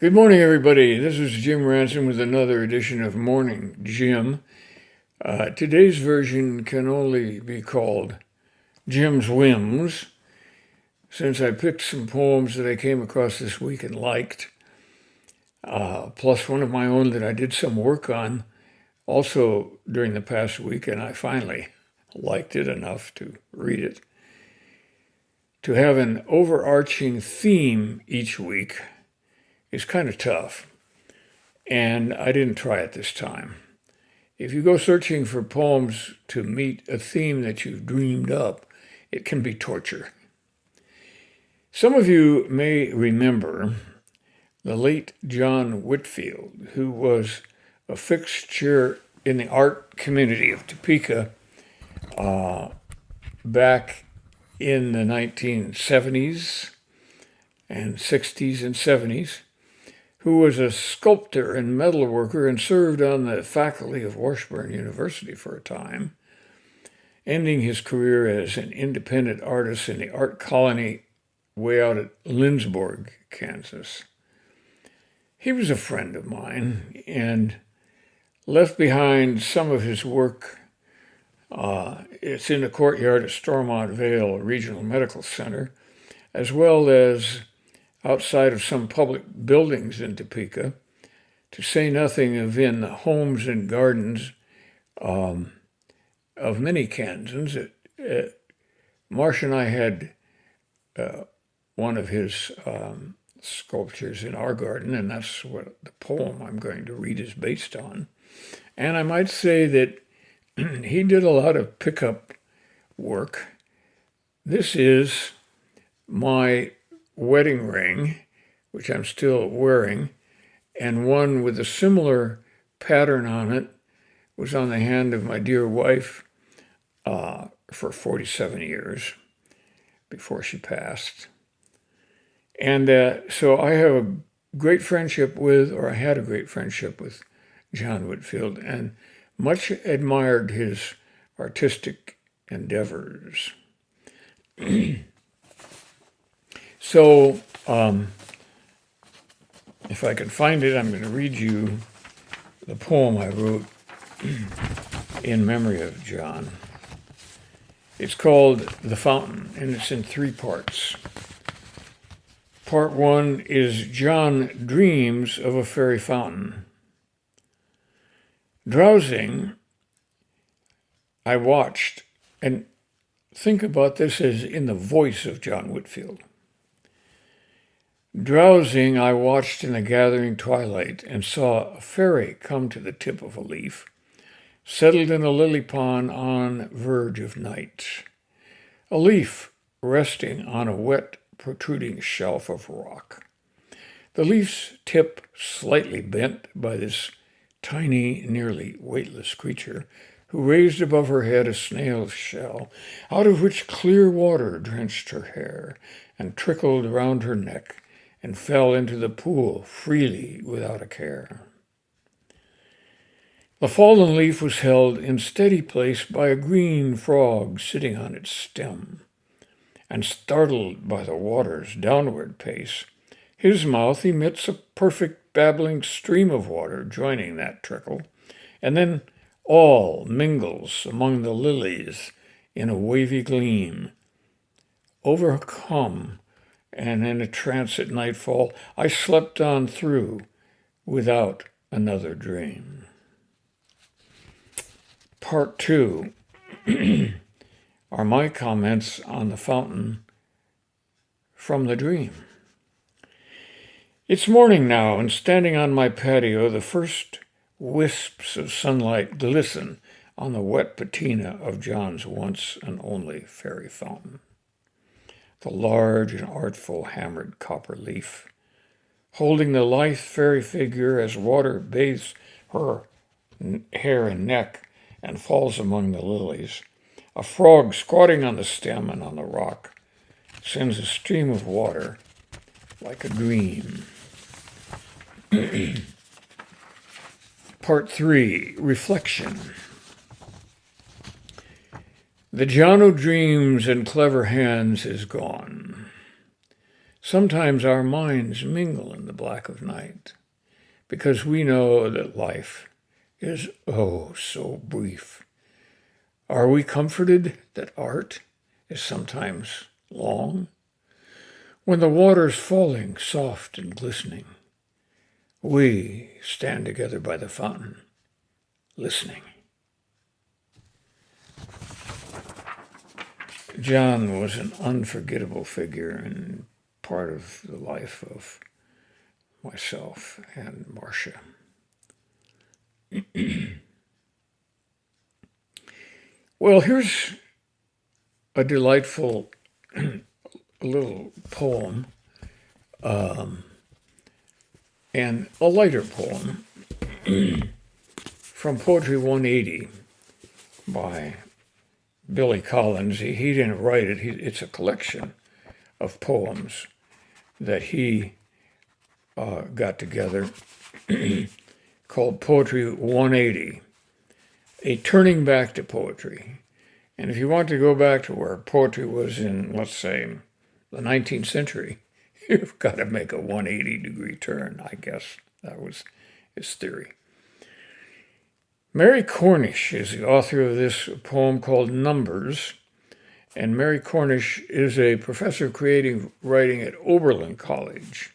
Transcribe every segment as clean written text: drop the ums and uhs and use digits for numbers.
Good morning, everybody. This is Jim Ransom with another edition of Morning Jim. Today's version can only be called Jim's Whims, since I picked some poems that I came across this week and liked, plus one of my own that I did some work on also during the past week, and I finally liked it enough to read it. To have an overarching theme each week is kind of tough, and I didn't try it this time. If you go searching for poems to meet a theme that you've dreamed up, it can be torture. Some of you may remember the late John Whitfield, who was a fixture in the art community of Topeka back in the 1970s and 60s and 70s, who was a sculptor and metalworker and served on the faculty of Washburn University for a time, ending his career as an independent artist in the art colony way out at Lindsborg, Kansas. He was a friend of mine and left behind some of his work. It's in the courtyard at Stormont Vale Regional Medical Center, as well as outside of some public buildings in Topeka, to say nothing of in the homes and gardens of many Kansans. Marsh and I had one of his sculptures in our garden, and that's what the poem I'm going to read is based on. And I might say that he did a lot of pickup work. This is my wedding ring, which I'm still wearing, and one with a similar pattern on it was on the hand of my dear wife for 47 years before she passed. And so I have a great friendship with, or I had a great friendship with John Whitfield, and much admired his artistic endeavors. So, if I can find it, I'm going to read you the poem I wrote in memory of John. It's called The Fountain, and it's in 3 parts. Part 1 is John dreams of a fairy fountain. Drowsing, I watched, and think about this as in the voice of John Whitfield. Drowsing, I watched in the gathering twilight and saw a fairy come to the tip of a leaf, settled in a lily pond on verge of night. A leaf resting on a wet, protruding shelf of rock. The leaf's tip slightly bent by this tiny, nearly weightless creature, who raised above her head a snail's shell, out of which clear water drenched her hair and trickled around her neck, and fell into the pool freely without a care. The fallen leaf was held in steady place by a green frog sitting on its stem, and startled by the water's downward pace, his mouth emits a perfect babbling stream of water joining that trickle, and then all mingles among the lilies in a wavy gleam. Overcome and in a trance at nightfall, I slept on through without another dream. Part 2 are my comments on the fountain from the dream. It's morning now, and standing on my patio, the first wisps of sunlight glisten on the wet patina of John's once and only fairy fountain. The large and artful hammered copper leaf, holding the lithe fairy figure as water bathes her hair and neck and falls among the lilies. A frog squatting on the stem and on the rock sends a stream of water like a dream. Part 3, Reflection. The John o' dreams and clever hands is gone. Sometimes our minds mingle in the black of night, because we know that life is oh so brief. Are we comforted that art is sometimes long? When the water's falling soft and glistening, we stand together by the fountain, listening. John was an unforgettable figure and part of the life of myself and Marcia. Well, here's a delightful little poem and a lighter poem from Poetry 180 by Billy Collins. He didn't write it. It's a collection of poems that he got together called Poetry 180, a turning back to poetry. And if you want to go back to where poetry was in, let's say, the 19th century, you've got to make a 180-degree turn, I guess. That was his theory. Mary Cornish is the author of this poem called Numbers, and Mary Cornish is a professor of creative writing at Oberlin College.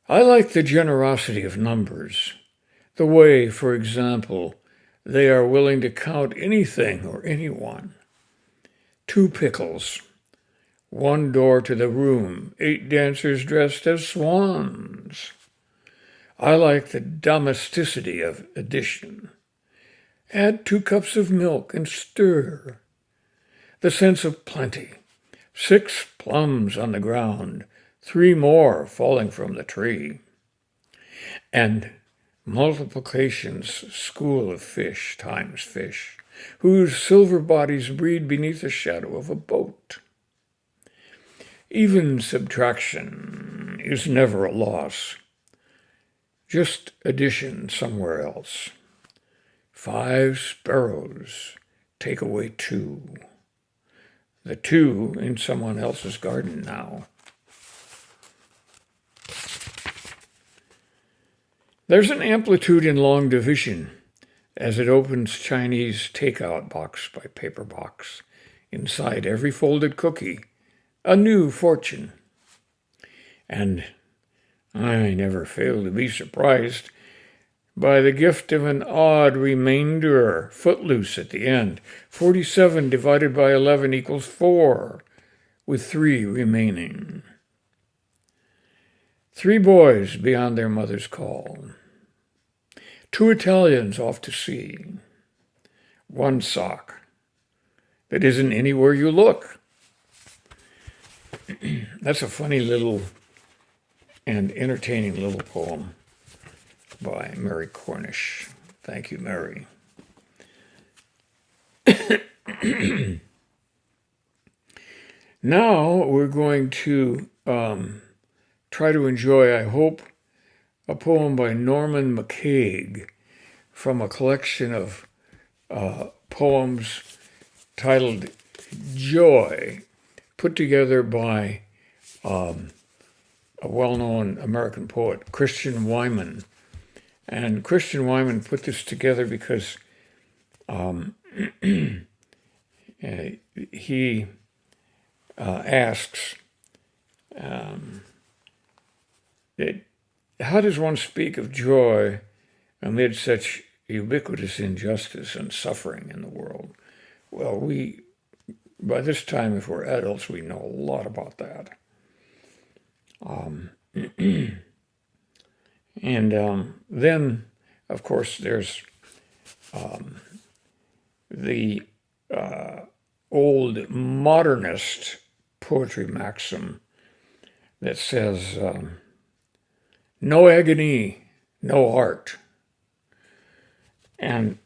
I like the generosity of numbers, the way, for example, they are willing to count anything or anyone. 2 pickles, 1 door to the room, 8 dancers dressed as swans. I like the domesticity of addition. Add 2 cups of milk and stir. The sense of plenty. 6 plums on the ground, 3 more falling from the tree. And multiplication's school of fish times fish, whose silver bodies breed beneath the shadow of a boat. Even subtraction is never a loss, just addition somewhere else. 5 sparrows take away 2. The 2 in someone else's garden now. There's an amplitude in long division as it opens Chinese takeout box by paper box. Inside every folded cookie, a new fortune. And I never fail to be surprised by the gift of an odd remainder, footloose at the end. 47 divided by 11 equals 4, with 3 remaining. 3 boys beyond their mother's call. 2 Italians off to sea. 1 sock that isn't anywhere you look. That's a funny little and entertaining little poem by Mary Cornish. Thank you, Mary. Now we're going to try to enjoy, I hope, a poem by Norman MacCaig from a collection of poems titled Joy, put together by a well-known American poet, Christian Wyman. And Christian Wyman put this together because he asks, how does one speak of joy amid such ubiquitous injustice and suffering in the world? Well, by this time, if we're adults, we know a lot about that. And then, of course, there's the old modernist poetry maxim that says, no agony, no art. And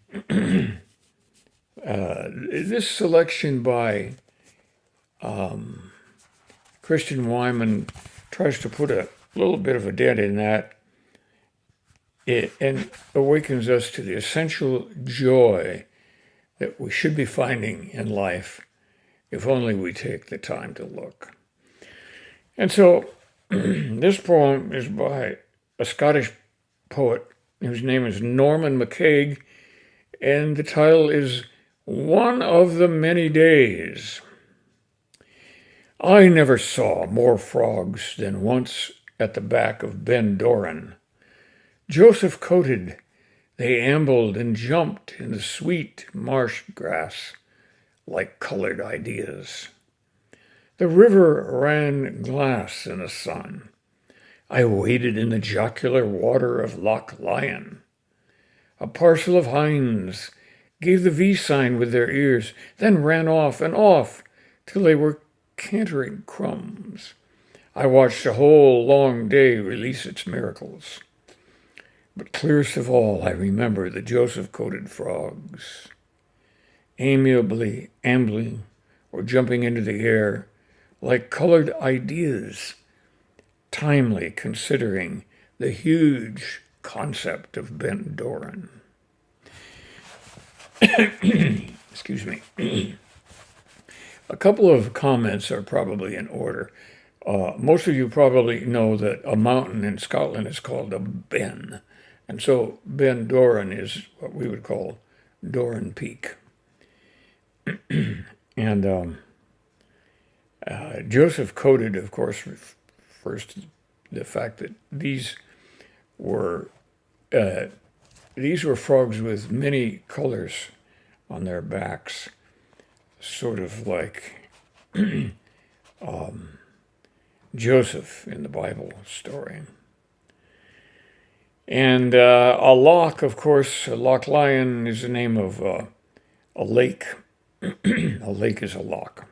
this selection by Christian Wyman tries to put a little bit of a dent in that and awakens us to the essential joy that we should be finding in life if only we take the time to look. And so this poem is by a Scottish poet whose name is Norman MacCaig, and the title is One of the Many Days. I never saw more frogs than once at the back of Ben Doran. Joseph coated, they ambled and jumped in the sweet marsh grass like colored ideas. The river ran glass in the sun. I waded in the jocular water of Loch Lyon. A parcel of hinds gave the V sign with their ears, then ran off and off till they were cantering crumbs. I watched a whole long day release its miracles. But clearest of all, I remember the Joseph-coated frogs, amiably ambling or jumping into the air like colored ideas, timely considering the huge concept of Ben Doran. Excuse me. A couple of comments are probably in order. Most of you probably know that a mountain in Scotland is called a ben. And so Ben Doran is what we would call Doran Peak. And Joseph coated, of course, refers to the fact that these were frogs with many colors on their backs, sort of like Joseph in the Bible story. And a loch, of course, Loch Lyon is the name of a lake. A lake is a loch.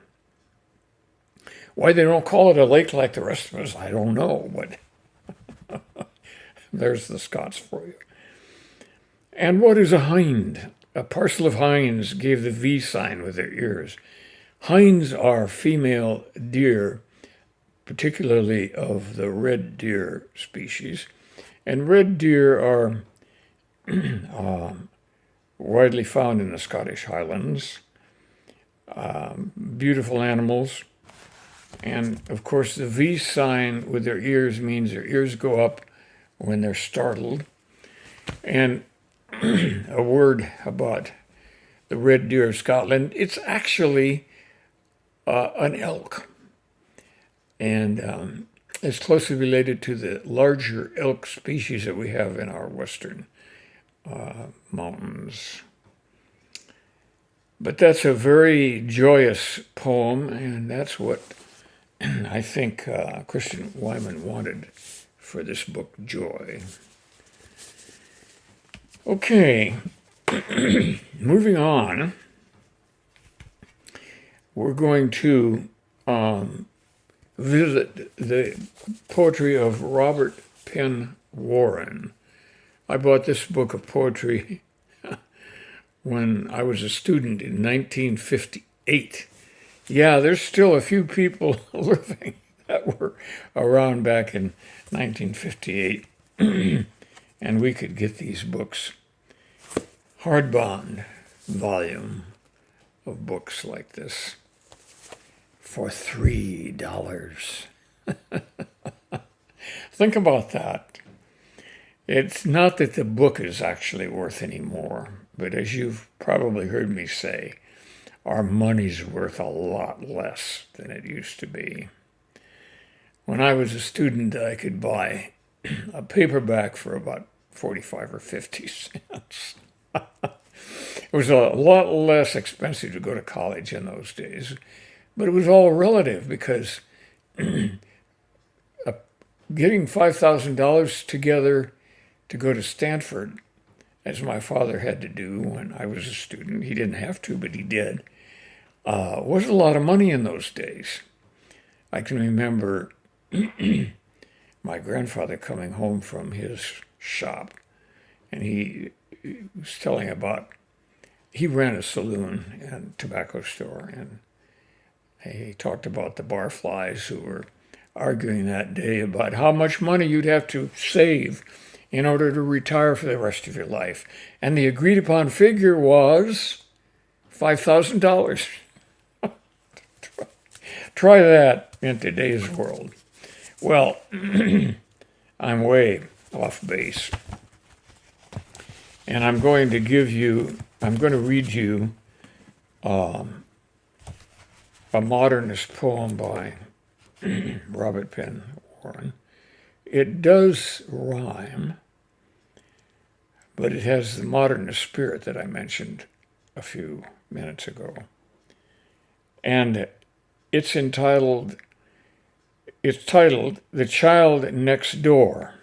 Why they don't call it a lake like the rest of us, I don't know, but there's the Scots for you. And what is a hind? A parcel of hinds gave the V sign with their ears. Hinds are female deer, particularly of the red deer species. And red deer are widely found in the Scottish Highlands. Beautiful animals. And, of course, the V sign with their ears means their ears go up when they're startled. And a word about the red deer of Scotland, it's actually an elk. And it's closely related to the larger elk species that we have in our western mountains. But that's a very joyous poem, and that's what I think Christian Wyman wanted for this book, Joy. Okay, moving on, we're going to visit the poetry of Robert Penn Warren. I bought this book of poetry when I was a student in 1958. Yeah, there's still a few people living that were around back in 1958. And we could get these books, hardbound volume of books like this, for $3. Think about that. It's not that the book is actually worth any more, but as you've probably heard me say, our money's worth a lot less than it used to be. When I was a student, I could buy a paperback for about 45 or 50 cents. It was a lot less expensive to go to college in those days, but it was all relative because getting $5,000 together to go to Stanford, as my father had to do when I was a student, he didn't have to, but he did, was a lot of money in those days. I can remember my grandfather coming home from his shop, and he was telling about, he ran a saloon and tobacco store, and he talked about the barflies who were arguing that day about how much money you'd have to save in order to retire for the rest of your life. And the agreed upon figure was $5,000. Try that in today's world. Well, I'm way off base. And I'm going to read you a modernist poem by Robert Penn Warren. It does rhyme, but it has the modernist spirit that I mentioned a few minutes ago. And it's titled The Child Next Door.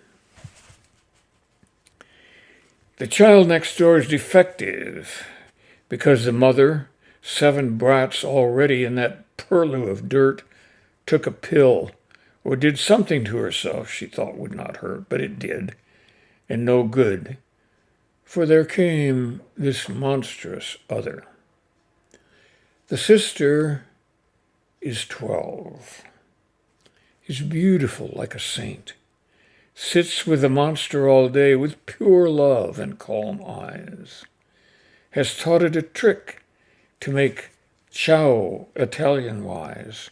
The child next door is defective because the mother, 7 brats already in that purlieu of dirt, took a pill or did something to herself she thought would not hurt, but it did, and no good, for there came this monstrous other. The sister is 12, is beautiful like a saint, sits with the monster all day with pure love and calm eyes, has taught it a trick to make chow Italian wise.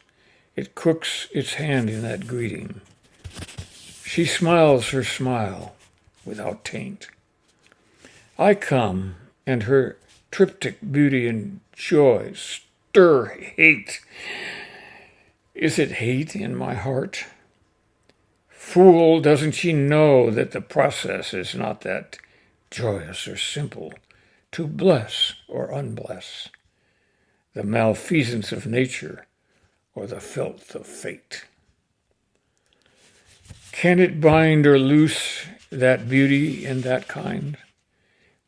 It crooks its hand in that greeting. She smiles her smile without taint. I come, and her triptych beauty and joy stir hate. Is it hate in my heart? Fool, doesn't she know that the process is not that joyous or simple, to bless or unbless, the malfeasance of nature or the filth of fate? Can it bind or loose that beauty in that kind,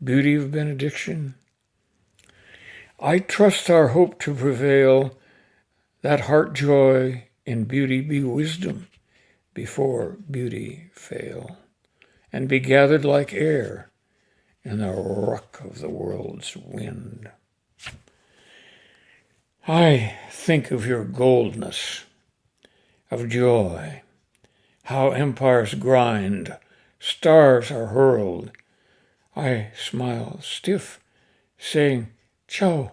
beauty of benediction? I trust our hope to prevail, that heart joy in beauty be wisdom, before beauty fail, and be gathered like air in the ruck of the world's wind. I think of your goldness, of joy, how empires grind, stars are hurled. I smile stiff, saying chow,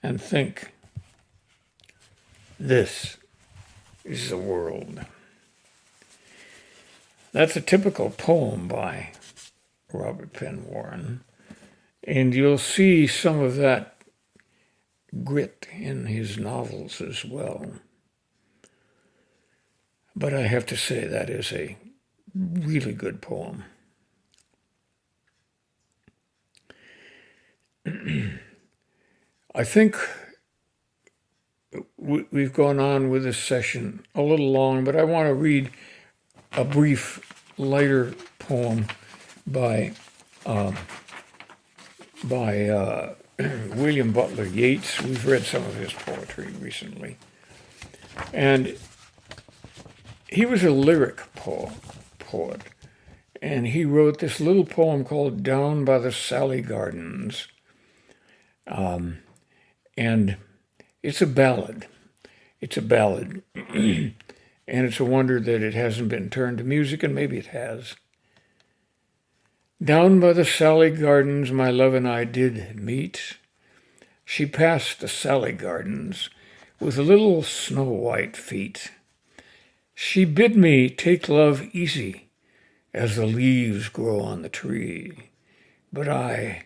and think, this is the world. That's a typical poem by Robert Penn Warren, and you'll see some of that grit in his novels as well. But I have to say that is a really good poem. I think we've gone on with this session a little long, but I want to read a brief, lighter poem by William Butler Yeats. We've read some of his poetry recently. And he was a lyric poet, and he wrote this little poem called Down by the Sally Gardens. And it's a ballad. And it's a wonder that it hasn't been turned to music, and maybe it has. Down by the Sally Gardens my love and I did meet. She passed the Sally Gardens with little snow-white feet. She bid me take love easy as the leaves grow on the tree. But I,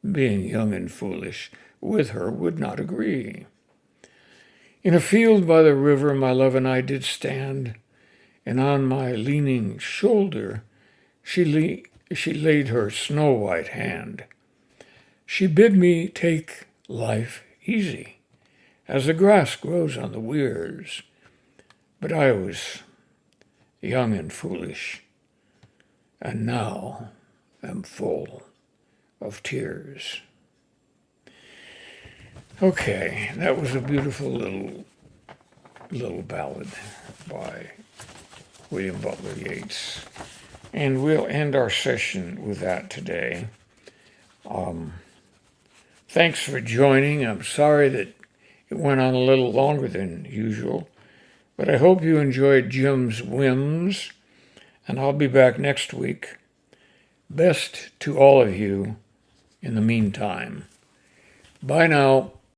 being young and foolish, with her would not agree. In a field by the river my love and I did stand, and on my leaning shoulder she laid her snow-white hand. She bid me take life easy, as the grass grows on the weirs. But I was young and foolish, and now am full of tears. Okay, that was a beautiful little ballad by William Butler Yeats. And we'll end our session with that today. Thanks for joining. I'm sorry that it went on a little longer than usual, but I hope you enjoyed Jim's Whims, and I'll be back next week. Best to all of you in the meantime. Bye now.